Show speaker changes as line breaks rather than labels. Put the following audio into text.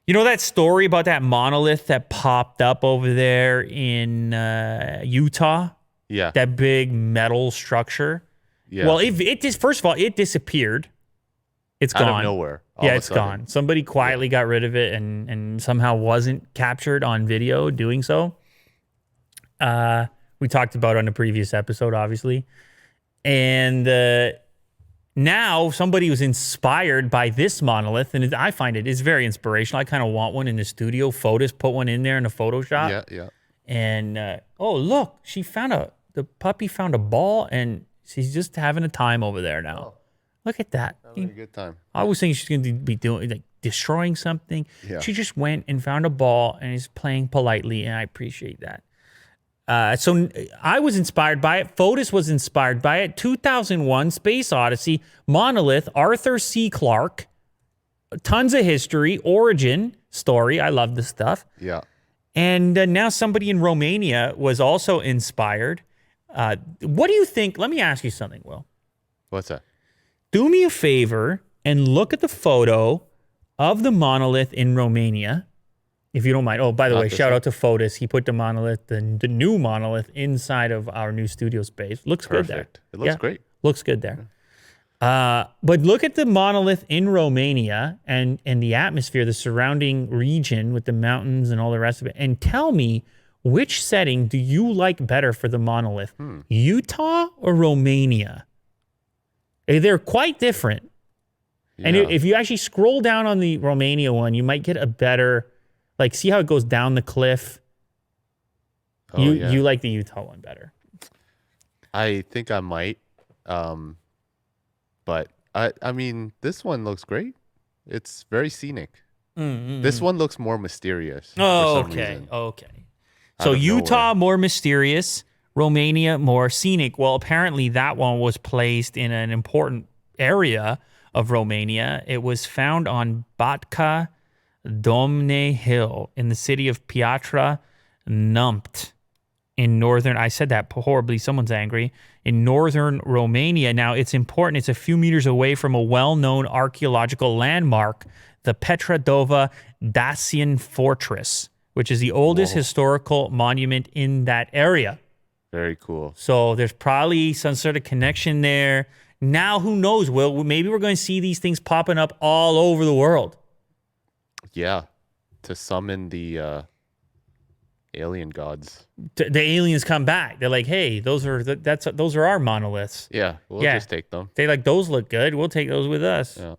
You know that story about that monolith that popped up over there in Utah?
Yeah.
That big metal structure?
Yeah.
Well, it just, first of all, it disappeared. It's
Out
gone.
of nowhere.
Yeah, it's gone. Somebody quietly got rid of it and somehow wasn't captured on video doing so. We talked about it on the previous episode, obviously. And now somebody was inspired by this monolith, and I find it is very inspirational. I kind of want one in the studio. Fotis put one in there in the Photoshop.
Yeah, yeah.
And oh, look, the puppy found a ball, and she's just having a time over there now. Oh. Look at that.
Having a good time.
I was thinking she's going to be doing like destroying something.
Yeah.
She just went and found a ball and is playing politely, and I appreciate that. So I was inspired by it. Fotis was inspired by it. 2001 Space Odyssey, Monolith, Arthur C. Clarke, tons of history, origin story. I love this stuff.
Yeah.
And now somebody in Romania was also inspired. What do you think? Let me ask you something, Will.
What's that?
Do me a favor and look at the photo of the monolith in Romania, if you don't mind. Oh, by the way, shout out to Fotis. He put the monolith, the new monolith, inside of our new studio space. Looks good there.
It looks great.
Looks good there. But look at the monolith in Romania and the atmosphere, the surrounding region with the mountains and all the rest of it, and tell me, which setting do you like better for the monolith? Utah or Romania? They're quite different. Yeah. And if you actually scroll down on the Romania one, you might get a better, like, see how it goes down the cliff?
Oh,
you like the Utah one better.
I think I might. But I mean, this one looks great. It's very scenic. This one looks more mysterious.
Oh, okay. Okay. So Utah, more mysterious. Romania, more scenic. Well, apparently that one was placed in an important area of Romania. It was found on Batka Domne Hill in the city of Piatra Numpt in northern, I said that horribly, someone's angry, in northern Romania. Now, it's important. It's a few meters away from a well-known archaeological landmark, the Petradova Dacian Fortress, which is the oldest historical monument in that area.
Very cool.
So there's probably some sort of connection there. Now, who knows, Will? Maybe we're going to see these things popping up all over the world.
Yeah, to summon the alien gods.
The aliens come back. They're like, hey, those are our monoliths.
Yeah, we'll just take them.
They like, those look good. We'll take those with us.
Yeah.